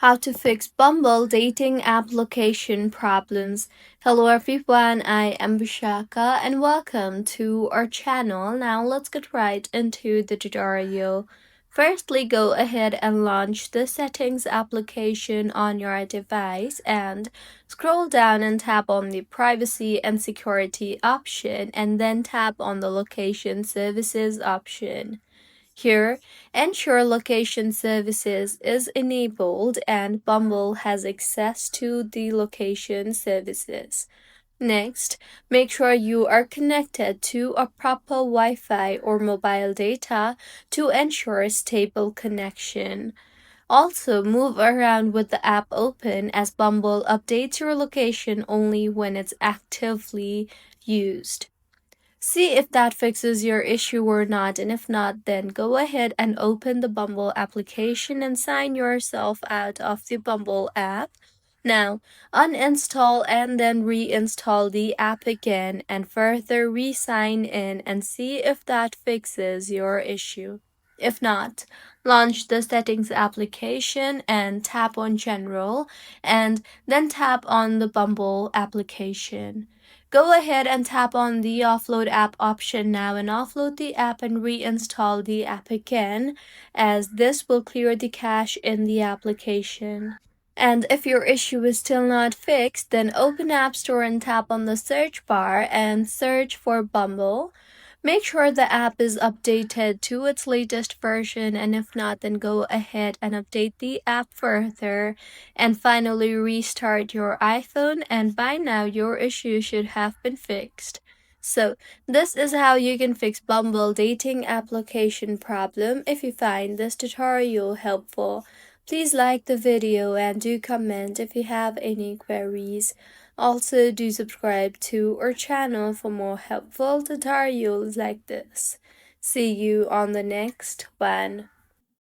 how to fix Bumble dating application problems. Hello everyone, I am Vishaka and welcome to our channel. Now let's get right into the tutorial. Firstly, go ahead and launch the settings application on your device and scroll down and tap on the privacy and security option and then tap on the location services option. Here, ensure location services is enabled and Bumble has access to the location services. Next, make sure you are connected to a proper Wi Fi or mobile data to ensure stable connection. Also, move around with the app open as Bumble updates your location only when it's actively used. See if that fixes your issue or not, and if not, then go ahead and open the Bumble application and sign yourself out of the Bumble app. Now, uninstall and then reinstall the app again and further re sign in and see if that fixes your issue. If not, launch the settings application and tap on General and then tap on the Bumble application. Go ahead and tap on the offload app option now and offload the app and reinstall the app again, as this will clear the cache in the application. And if your issue is still not fixed, then open App Store and tap on the search bar and search for Bumble. Make sure the app is updated to its latest version, and if not, then go ahead and update the app further. And finally, restart your iPhone, and by now, your issue should have been fixed. So, this is how you can fix Bumble dating application problem. If you find this tutorial helpful, please like the video and do comment if you have any queries. Also, do subscribe to our channel for more helpful tutorials like this. See you on the next one.